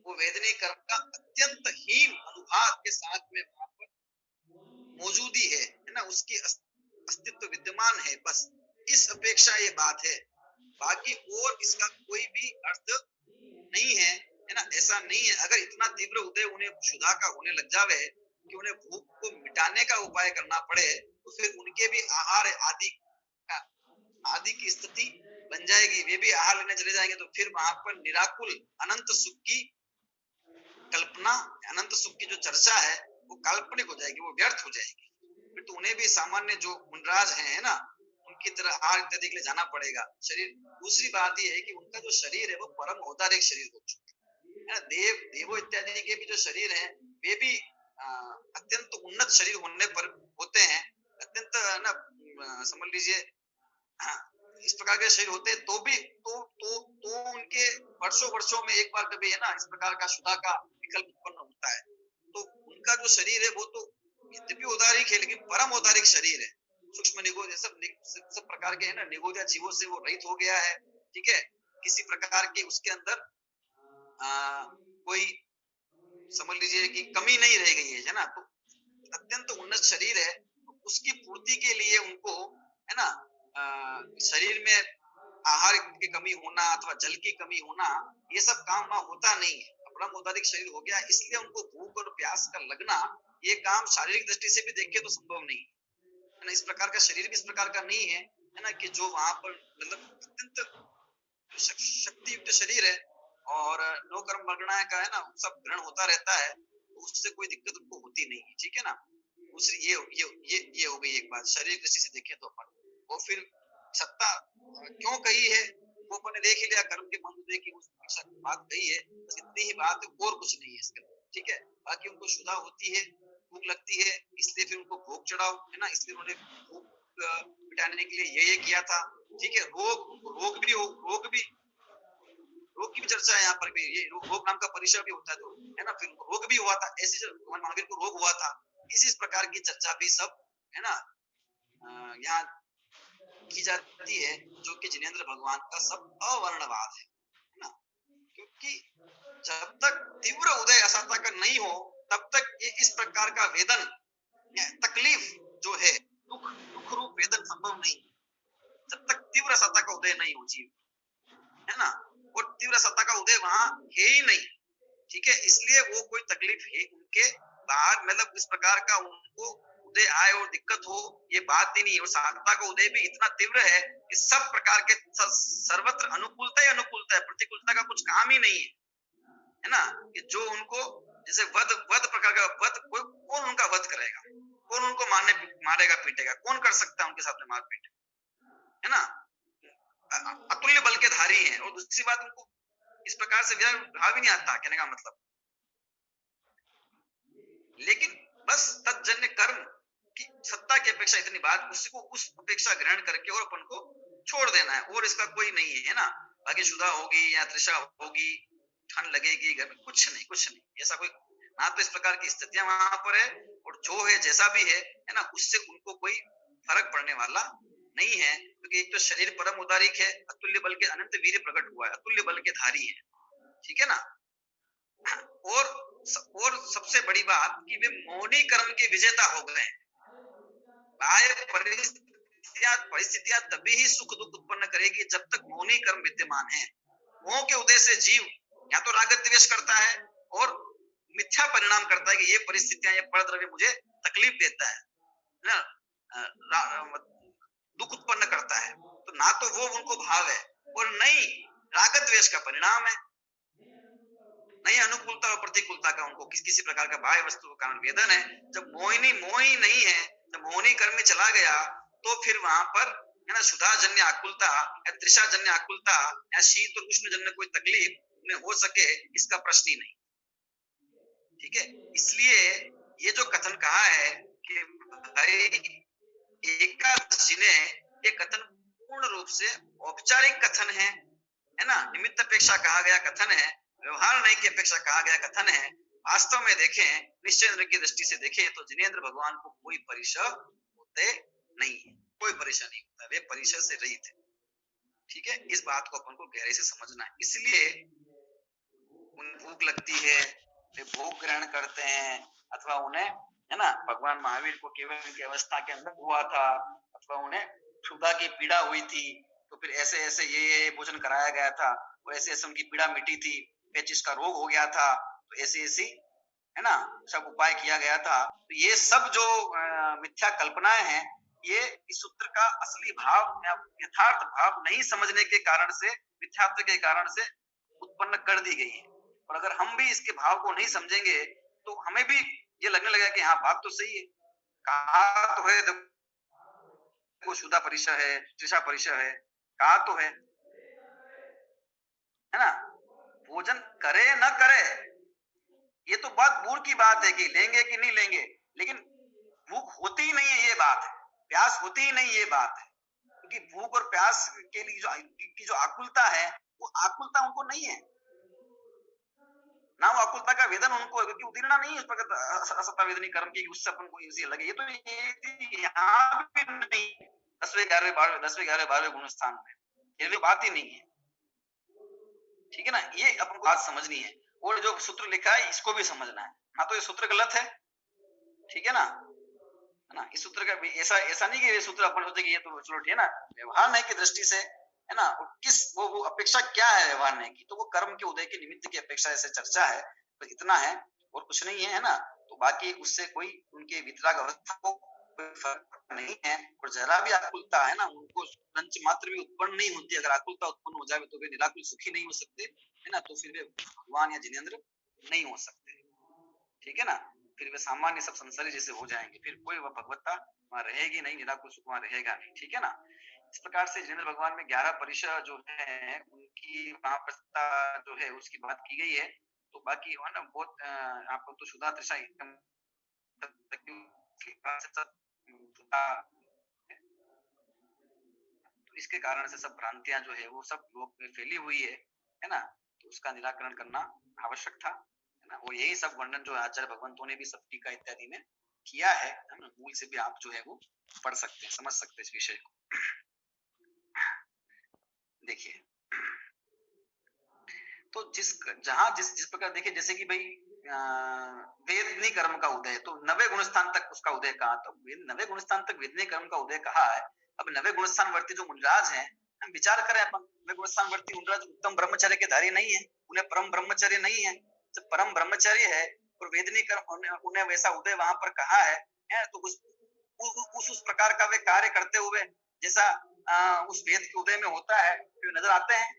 वो वेदनी कर्म का अत्यंत हीन अनुभाग के साथ में वहां पर मौजूदी है ना, उसकी अस्तित्व विद्यमान है, बस इस अपेक्षा ये बात है। बाकी और इसका कोई भी अर्थ नहीं है ना, ऐसा नहीं है। अगर इतना तीव्र उदय उन्हें क्षुधा का होने लग जावे कि उन्हें भूख को मिटाने का उपाय करना पड़े, तो फिर उनके भी आहार आदि की स्थिति बन जाएगी, वे भी आहार लेने चले जाएंगे, तो फिर वहां पर निराकुल अनंत सुख की कल्पना, अनंत सुख की जो चर्चा है वो काल्पनिक हो जाएगी, वो व्यर्थ हो जाएगी। फिर तो उन्हें भी सामान्य जो मुनराज है ना, उनकी तरह आहार इत्यादि के लिए जाना पड़ेगा शरीर। दूसरी बात यह है कि उनका जो शरीर है वो परम औदारिक शरीर हो चुका है। देवो इत्यादि के भी जो शरीर है वे भी अत्यंत उन्नत शरीर होने पर होते हैं, अत्यंत ना समझ लीजिए इस प्रकार के शरीर होते हैं, तो भी तो उनके वर्षों वर्षों में एक बार कभी, है ना, इस प्रकार का शुदा का विकल्प उत्पन्न होता है। तो उनका जो शरीर है वो तो यद्यपि औदारिक है, लेकिन परम औदारिक शरीर है। सूक्ष्म निगोद सब प्रकार के, है ना, निगोदिया जीवों से वो रहित हो गया है, ठीक है। किसी प्रकार की उसके अंदर कोई समझ लीजिए कि कमी नहीं रह गई है ना। तो अत्यंत उन्नत शरीर है, उसकी पूर्ति के लिए उनको, है ना, शरीर में आहार की कमी होना अथवा जल की कमी होना, ये सब काम वहां होता नहीं है। परम औदारिक शरीर हो गया, इसलिए उनको भूख और प्यास का लगना, ये काम शारीरिक दृष्टि से भी देखे तो संभव नहीं है ना। इस प्रकार का शरीर भी इस प्रकार का नहीं है ना, कि जो वहां पर मतलब अत्यंत शक्तियुक्त शरीर है और नो कर्म वर्गणा का, है ना, सब ग्रहण होता रहता है, तो उससे कोई दिक्कत उनको होती नहीं है, ठीक है ना। दूसरी ये हो गई एक बात शारीरिक दृष्टि से देखें तो अपन। और फिर सत्ता क्यों कही है वो अपन ने देख ही लिया, कर्म के मंद की बात कही है, बस इतनी ही बात, और कुछ नहीं है इसके, ठीक है। बाकी उनको शुदा होती है, भूख लगती है, इसलिए फिर उनको भोग चढ़ाओ, है ना, इसलिए उन्होंने भूख मिटाने के लिए ये किया था, ठीक है। रोग की भी चर्चा है यहाँ पर भी, ये रोग नाम का परिचय भी होता है, तो है ना, फिर रोग भी हुआ था, ऐसे जब भगवान महावीर को रोग हुआ था, इसी प्रकार की चर्चा भी सब, है ना, यहाँ की जाती है, जो कि जिनेंद्र भगवान का सब अवर्णवाद है ना। क्योंकि जब तक तीव्र उदय असत्ता का नहीं हो तब तक ये इस प्रकार का वेदन तकलीफ जो है, दुख दुख रूप वेदन संभव नहीं, जब तक तीव्र सत्ता का उदय नहीं हो जीव, है ना। और तीव्र सत्ता का उदय वहां है ही नहीं, ठीक है। इसलिए वो कोई तकलीफ है उनके बाहर, मतलब इस प्रकार का उनको उदय आए और दिक्कत हो, ये बात ही नहीं। और सत्ता का उदय भी इतना तीव्र है कि सब प्रकार के सर्वत्र अनुकूलता ही अनुकूलता है, प्रतिकूलता का कुछ काम ही नहीं है ना। कि जो उनको जैसे वध प्रकार का वध, कौन उनका वध करेगा, कौन उनको मारेगा पीटेगा, कौन कर सकता है उनके साथ में मारपीट, है ना। अतुल्य बल के धारी हैं। और दूसरी बात, उनको इस प्रकार से भाव ही नहीं आता, कहने का मतलब। लेकिन बस तत्जन्य कर्म की सत्ता की अपेक्षा इतनी बात, उसको उस अपेक्षा ग्रहण करके और अपन को छोड़ देना है, और इसका कोई नहीं है ना। बाकी शुदा होगी या तृषा होगी, ठंड लगेगी घर में, कुछ नहीं, कुछ नहीं ऐसा कोई, ना तो इस प्रकार की स्थितियां वहां पर है, और जो है जैसा भी है ना, उससे उनको कोई फर्क पड़ने वाला नहीं है। क्योंकि एक तो शरीर परम उदारिक है, अतुल्य बल के अनंत वीर्य प्रकट हुआ है, अतुल्य बल के धारी है, ठीक है ना। और सबसे बड़ी बात कि वे मौनी कर्म के विजेता हो गए। बाह्य परिस्थितियां तभी ही सुख दुख उत्पन्न करेगी जब तक मौनी कर्म विद्यमान है। मोह के उदय से जीव या तो राग द्वेष करता है और मिथ्या परिणाम करता है कि ये परिस्थितियां, ये परद्रव्य मुझे तकलीफ देता है ना, दुख उत्पन्न करता है। तो ना तो वो उनको भाव है, और नहीं राग द्वेष का परिणाम है, नहीं अनुकूलता और प्रतिकूलता का उनको किसी प्रकार का बाह्य वस्तु का कारण वेदन है। जब मोह ही नहीं है, जब मोहनी कर्म में चला गया, तो फिर वहां पर है ना सुधाजन्य आकुलता या तृषाजन्य आकुलता या शीत और उष्ण जन्य कोई तकलीफ उन्हें हो सके, इसका प्रश्न ही नहीं, ठीक है। इसलिए ये जो कथन कहा है कि भाई एकादशी ने, ये कथन पूर्ण रूप से औपचारिक कथन है ना, निमित्त अपेक्षा कहा गया कथन है, व्यवहार नहीं की अपेक्षा कहा गया कथन है। वास्तव में देखें, निश्चयेंद्र की दृष्टि से देखें तो जिनेंद्र भगवान को कोई परिचय होते नहीं है, कोई परिचय नहीं होता, वे परिचय से रहित है, ठीक है। इस बात को अपन को गहरे से समझना है। इसलिए उन्हें भूख लगती है, वे भोग ग्रहण करते हैं, अथवा उन्हें है ना भगवान महावीर को केवल इनकी अवस्था के अंदर हुआ था, अथवा उन्हें क्षुधा की पीड़ा हुई थी, तो फिर ऐसे ऐसे ये भोजन कराया गया था, और ऐसे ऐसे उनकी पीड़ा मिटी थी, पेचिस का रोग हो गया था, तो ऐसी ऐसी है ना सब उपाय किया गया था। तो ये सब जो मिथ्या कल्पनाएं हैं, ये इस सूत्र का असली भाव या यथार्थ भाव नहीं समझने के कारण से, मिथ्यात्व के कारण से उत्पन्न कर दी गई है। और अगर हम भी इसके भाव को नहीं समझेंगे तो हमें भी ये लगने लगेगा कि हाँ बात तो सही है, कहा तो है देखो शुदा परिचय है, तृषा परिचय है, कहा तो है ना। भोजन करे न करे ये तो बात दूर की बात है कि लेंगे कि नहीं लेंगे, लेकिन भूख होती ही नहीं है ये बात है, प्यास होती ही नहीं ये बात है। क्योंकि भूख और प्यास के लिए जो आकुलता है, वो आकुलता उनको नहीं है, ना वो आकुलता का वेदन उनको है, क्योंकि उदीर्णा नहीं है उस पर असत्ता वेदनी कर्म की, उससे अपन को इजी लगे। ये तो यहाँ भी नहीं, 10वें 11वें 12वें गुण स्थान में ये भी बात ही नहीं है, ठीक है ना। ये अपन को बात समझनी है, और जो सूत्र लिखा है इसको भी समझना है, ना तो ये सूत्र गलत है, ठीक है ना। है ना, इस सूत्र का ऐसा ऐसा नहीं कि ये सूत्र अपन सोचे कि ये तो चलो ठीक है ना, व्यवहार नहीं की दृष्टि से है ना, किस वो अपेक्षा क्या है व्यवहार नहीं की, तो वो कर्म के उदय के निमित्त की अपेक्षा ऐसे चर्चा है, तो इतना है और कुछ नहीं है ना। तो बाकी उससे कोई उनके वितराग अवस्था को कोई फर्क नहीं है। और जरा भी आकुलता है ना, उनको पंच मात्र भी उत्पन्न नहीं होती, अगर आकुलता उत्पन्न हो जाए तो वे निराकुल सुखी नहीं हो सकते, है ना। तो फिर वे भगवान या जिनेंद्र नहीं हो सकते, ठीक है ना। फिर वे सामान्य सब संसारी जैसे हो जाएंगे, फिर कोई वह भगवत्ता वहां रहेगी नहीं, निराकुल सुख वहां रहेगा नहीं, ठीक है ना। इस प्रकार से जिनेंद्र भगवान में 11 परिचय जो है उनकी वहां पर जो है उसकी बात की गई है। तो बाकी है ना बहुत आपको तो शुदा तृषा तो इसके कारण से सब भ्रांतियां जो है वो सब लोग में फैली हुई है ना। तो उसका निराकरण करना आवश्यक था, है ना। और यही सब वर्णन जो आचार्य भगवंतों ने भी सब टीका इत्यादि में किया है ना। मूल से भी आप जो है वो पढ़ सकते हैं, समझ सकते हैं इस विषय को। देखिए, तो जिस प्रकार देखिए, जैसे कि भाई वेदनी कर्म का उदय, तो नवे गुण स्थान तक उसका उदय कहा, तो नवे गुण स्थान तक वेदनी कर्म का उदय कहा है। अब नवे गुण स्थान वर्ती जो मुनिराज हैं, हम विचार करें अपन, नवे गुण स्थान वर्ती मुनिराज उत्तम ब्रह्मचर्य के धारी नहीं है, उन्हें परम ब्रह्मचर्य नहीं है। जब परम ब्रह्मचर्य है और वेदनी कर्म उन्हें वैसा उदय वहां पर कहा है, तो उस प्रकार का वे कार्य करते हुए जैसा उस वेद के उदय में होता है, तो नजर आते हैं।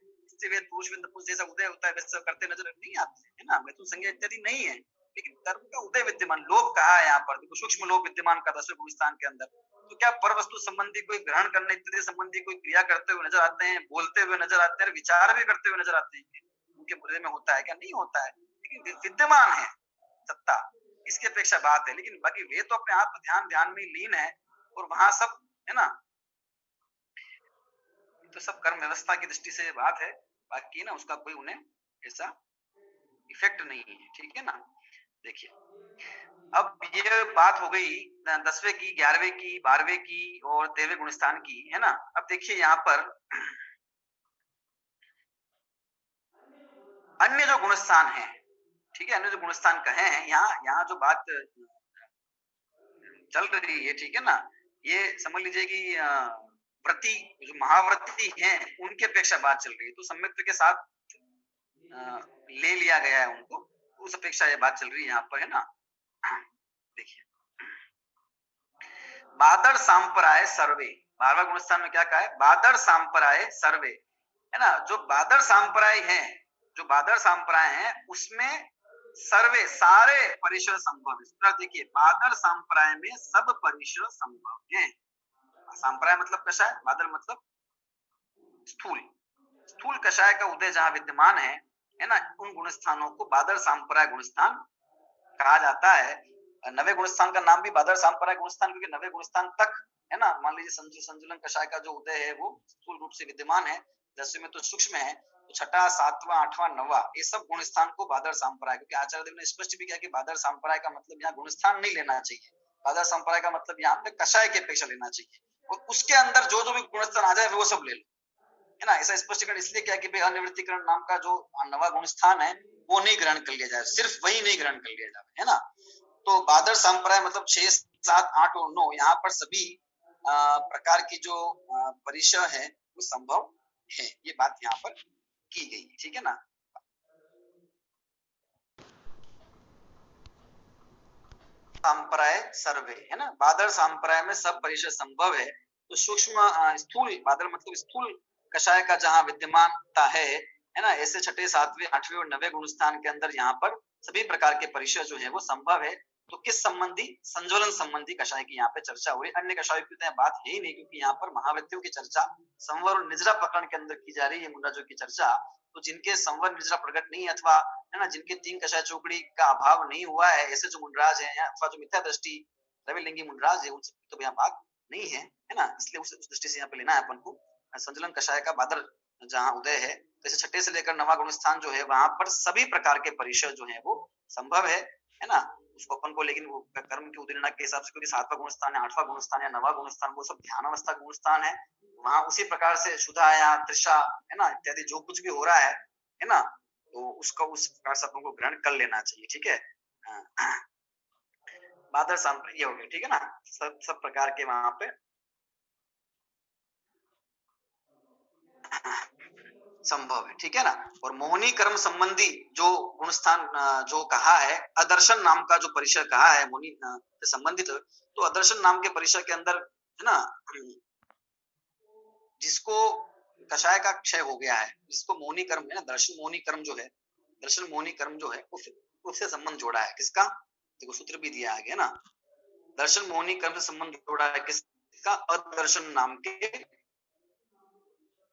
वेद पुरुष वेद पुरुष जैसा उदय होता है वैसा करते नजर नहीं आते, है ना। मैं तो संज्ञा इत्यादि नहीं है, लेकिन कर्म का उदय विद्यमान लोभ कहा है यहाँ पर, देखो सूक्ष्म लोभ विद्यमान का 10वें गुण स्थान के अंदर। तो क्या पर वस्तु संबंधी कोई ग्रहण करने इत्यादि संबंधी कोई क्रिया करते हुए नजर आते हैं, बोलते हुए नजर आते हैं, विचार भी करते हुए नजर आते हैं, उनके बुरे में होता है क्या? नहीं होता है, लेकिन विद्यमान है सत्ता, इसकी अपेक्षा बात है। लेकिन बाकी वे तो अपने आप ध्यान में लीन है, और वहां सब है ना, तो सब कर्म व्यवस्था की दृष्टि से बात है, बाकी ना उसका कोई उन्हें ऐसा इफेक्ट नहीं है, ठीक है ना। देखिए, अब ये बात हो गई 10वें की, 11वें की, 12वें की और 13वें गुणस्थान की, है ना। अब देखिए यहाँ पर अन्य जो गुणस्थान है, ठीक है, अन्य जो गुणस्थान कहे हैं, यहाँ जो बात चल रही है, ठीक है ना, ये समझ लीजिए कि व्रती जो महाव्रती हैं उनकी अपेक्षा बात चल रही है, तो सम्यक्त्व के साथ ले लिया गया है उनको, उस अपेक्षा ये बात चल रही है यहाँ पर, है ना। देखिए, बादर सांपराय सर्वे, 12वां गुणस्थान में क्या कहा है? बादर सांपराय सर्वे, है ना। जो बादर सांपराय है, जो बादर सांपराय है उसमें सर्वे सारे परिसर संभव है। देखिए, बादर सांपराय में सब परिसर संभव है। सांपराय मतलब कषाय, बादर मतलब स्थूल, स्थूल कषाय का उदय जहां विद्यमान है ना, उन गुणस्थानों को बादर सांपराय गुणस्थान कहा जाता है। नवे गुणस्थान का नाम भी बादर सांपराय गुणस्थान, क्योंकि नवे गुणस्थान तक, है ना, मान लीजिए संजुलन कषाय का जो उदय है वो स्थूल रूप से विद्यमान है, 10वें में तो सूक्ष्म है, तो 6ठा, 7वां, 8वां, 9वां ये सब गुणस्थान को बादर सांपराय, क्योंकि आचार्य देव ने स्पष्ट भी किया कि बादर सांपराय का मतलब यहाँ गुणस्थान नहीं लेना चाहिए, बादर सांपराय का मतलब यहाँ पे कषाय की अपेक्षा लेना चाहिए, और उसके अंदर जो भी गुणस्थान आ जाए वो सब ले लो, है ना। ऐसा स्पष्टीकरण इसलिए किया कि अनिवृत्तिकरण नाम का जो नवा गुणस्थान है वो नहीं ग्रहण कर लिया जाए, सिर्फ वही नहीं ग्रहण कर लिया जाए, है ना। तो बादर संप्रदाय मतलब 6, 7, 8 और 9 यहाँ पर सभी प्रकार की जो परिचय है वो संभव है, ये बात यहाँ पर की गई, ठीक है ना। संप्रदाय सर्वे, है ना, बादर संप्रदाय में सब परिचय संभव है। तो सूक्ष्म स्थूल, बादर मतलब स्थूल कषाय का जहाँ विद्यमानता है ना, ऐसे 6ठे, 7वें, 8वें और 9वें गुण स्थान के अंदर यहाँ पर सभी प्रकार के परिचय जो है वो संभव है। तो किस संबंधी? संज्वलन संबंधी कषाय की यहाँ पे चर्चा हुई, अन्य कषाय की तो बात है ही नहीं, क्योंकि यहाँ पर महावृत्तियों की चर्चा संवर और निजरा प्रकरण के अंदर की जा रही है, मुंडाजों की चर्चा। तो जिनके संवर निजरा प्रकट नहीं, अथवा है ना, जिनके 3 कषाय चौकड़ी का अभाव नहीं हुआ है, ऐसे जो मुंडराज है अथवा जो मिथ्या दृष्टि रविलिंगी मुंडराज है, उन सबकी तो यहाँ बात नहीं है ना, इसलिए उस दृष्टि से यहाँ पे लेना है अपन को। संचलन कषाय का बादर जहाँ उदय है, जैसे 6ठे से लेकर 9वां गुण स्थान जो है वहां पर सभी प्रकार के परिचय जो है वो संभव है ना, उसको अपन को, लेकिन वो कर्म की उदीर्णा के हिसाब से, क्योंकि 7वां गुण स्थान है, 8वां गुण स्थान है, 9वां गुण स्थान वो सब ध्यान अवस्था गुण स्थान है, वहां उसी प्रकार से शुद्धा या तृषा, है ना, इत्यादि जो कुछ भी हो रहा है ना, तो उसका उस प्रकार से अपन को ग्रहण कर लेना चाहिए, ठीक है। बादर सांप्रदाय हो गया, ठीक है ना, सब प्रकार के वहां पे संभव है, ठीक है ना। और मोहनी कर्म संबंधी जो गुणस्थान जो कहा है, अदर्शन नाम का जो परिचय कहा है मोहनी से संबंधित, तो अदर्शन नाम के परिचय के अंदर, है ना, जिसको कषाय का क्षय हो गया है, जिसको मोहनी कर्म है ना, दर्शन मोहनी कर्म जो है, दर्शन मोहनी कर्म जो है उससे संबंध जोड़ा है, किसका? देखो सूत्र भी दिया है ना, दर्शन मोहनी कर्म से संबंध जोड़ा है, किसका? अदर्शन नाम के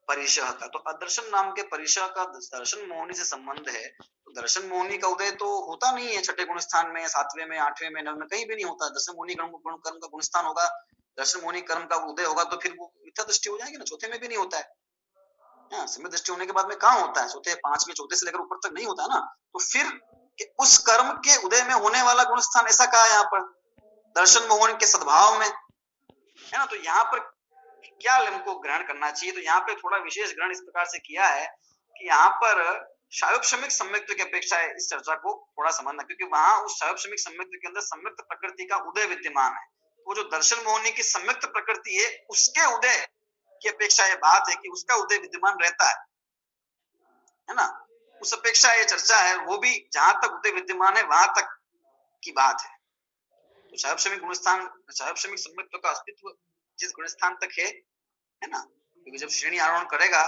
परिचय का। तो अदर्शन नाम के परिचय का दर्शन मोहनी से संबंध है, तो दर्शन मोहनी का उदय तो होता नहीं है 6ठे गुण स्थान में, 7वें में, 8वें में, 9वें में, कहीं भी नहीं होता। दर्शन मोहनी कर्म का गुणस्थान होगा, दर्शन मोहनी कर्म का उदय होगा तो फिर वो मिथ्या दृष्टि हो जाएगी ना, चौथे में भी नहीं होता है, समय दृष्टि होने के बाद में कहाँ होता है? चौथे, 5वें, चौथे से लेकर ऊपर तक नहीं होता है ना। तो फिर उस कर्म के उदय में होने वाला गुणस्थान ऐसा कहा है यहाँ पर, दर्शन मोहन के सद्भाव में, है ना। तो यहाँ पर क्या हमको ग्रहण करना चाहिए। तो यहाँ पे थोड़ा विशेष ग्रहण इस प्रकार से किया है कि यहाँ पर शायोपशमिक सम्यक्त्व की अपेक्षा है इस चर्चा को थोड़ा समझना, क्योंकि वहां उस शायोपशमिक सम्यक्त्व के अंदर सम्यक्त प्रकृति का उदय विद्यमान है। वो जो दर्शन मोहिनी की सम्यक्त प्रकृति है उसके उदय की अपेक्षा ये बात है कि उसका उदय विद्यमान रहता है ना। उस अपेक्षा ये चर्चा है, वो भी जहां तक उदय विद्यमान है वहां तक की बात है। तो शायोपशमिक गुणस्थान, शायोपशमिक सम्यक्त्व का अस्तित्व जिस गुणस्थान तक है ना, क्योंकि जब श्रेणी आरोहण करेगा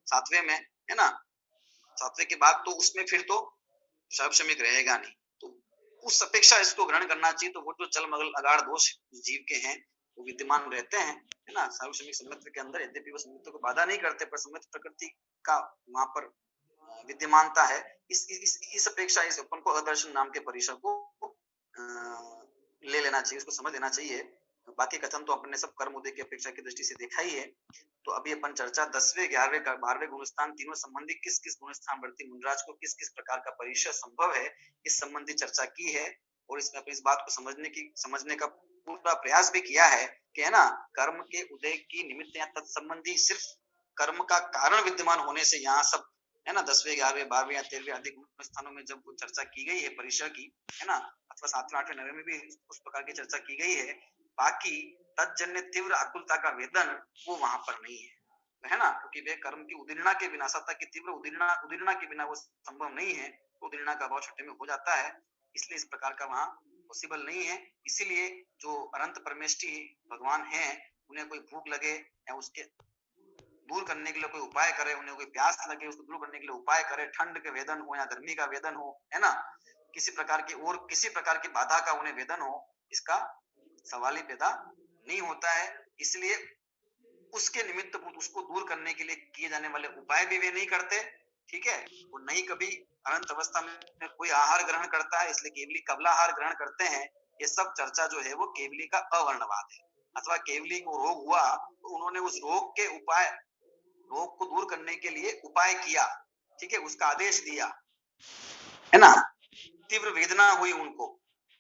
सातवें में, है ना, सातवें के बाद तो उसमें फिर तो शायोपशमिक रहेगा नहीं, तो उस अपेक्षा इसको ग्रहण करना चाहिए। तो वो जो चल मगल अगाड़ दोष जीव के हैं वो विद्यमान रहते हैं, है ना, शायोपशमिक सम्यक्त्व के अंदर, यद्यपि वो सम्यक्त्व को बाधा नहीं करते पर सम्यक्त प्रकृति का वहां पर विद्यमानता है। इस अपेक्षा इस अपन को अदर्शन नाम के परिसर को ले लेना चाहिए, उसको समझ लेना चाहिए। बाकी कथन तो अपने सब कर्म उदय की अपेक्षा की दृष्टि से देखा ही है। तो अभी अपन चर्चा 10वें 11वें 12वें गुणस्थान तीनों संबंधी किस किस गुणस्थान वर्ती मुंडराज को किस किस प्रकार का परिचय संभव है इस संबंधी चर्चा की है। और इसमें अपनी इस बात को समझने का पूरा प्रयास भी किया है कि, है ना, कर्म के उदय की निमित्त या तत्संबंधी सिर्फ कर्म का कारण विद्यमान होने से यहाँ सब, है ना, 10वें 11वें 12वें या 13वें आदि स्थानों में जब वो चर्चा की गई है परिसर की, है ना, अथवा 7वें 8वें 9वें में भी उस प्रकार की चर्चा की गई है, बाकी तत्जन्य तीव्र आकुलता का वेदन वो वहां पर नहीं है ना, क्योंकि वे कर्म की उदीर्णा के बिना, सत्ता की तीव्र उदीर्णा के बिना वो संभव नहीं है। उदीर्णा का भाव छठे में हो जाता है, इसलिए इस प्रकार का वहां पॉसिबल नहीं है। इसीलिए जो अनंत परमेष्टि भगवान है उन्हें कोई भूख लगे या उसके दूर करने के लिए कोई उपाय करे, उन्हें कोई प्यास लगे उसको दूर करने के लिए उपाय करे, ठंड के वेदन हो या गर्मी का वेदन हो, है ना, किसी प्रकार की और किसी प्रकार की बाधा का उन्हें वेदन हो, इसका सवाल ही पैदा नहीं होता है। इसलिए उसके निमित्त उसको दूर करने के लिए किए जाने वाले उपाय भी वे नहीं करते, ठीक है। और नहीं कभी अनंत अवस्था में कोई आहार ग्रहण करता है, इसलिए केवली कबलाहार ग्रहण करते हैं। ये सब चर्चा जो है वो केवली का अवर्णवाद है। अथवा केवली को रोग हुआ तो उन्होंने उस रोग को दूर करने के लिए उपाय किया, ठीक है, उसका आदेश दिया, है ना, तीव्र वेदना हुई उनको,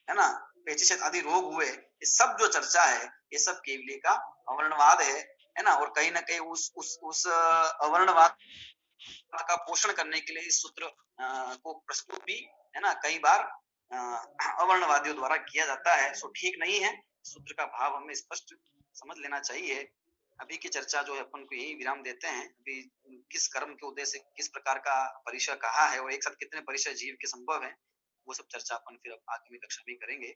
है ना, पेचिशत आदि रोग हुए, ये सब जो चर्चा है ये सब केवली का अवर्णवाद है ना। और कहीं ना कहीं उस अवर्णवाद का पोषण करने के लिए इस सूत्र को प्रस्तुत भी, है ना, कई बार अवर्णवादियों द्वारा किया जाता है। सो ठीक नहीं है, सूत्र का भाव हमें स्पष्ट समझ लेना चाहिए। अभी की चर्चा जो है अपन को यही विराम देते हैं। अभी किस कर्म के उदय से किस प्रकार का परिचय कहा है और एक साथ कितने परिचय जीव के संभव है, वो सब चर्चा अपन फिर आगामी कक्षा में करेंगे।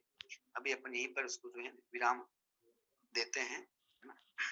अभी अपन यहीं पर उसको जो है विराम देते हैं।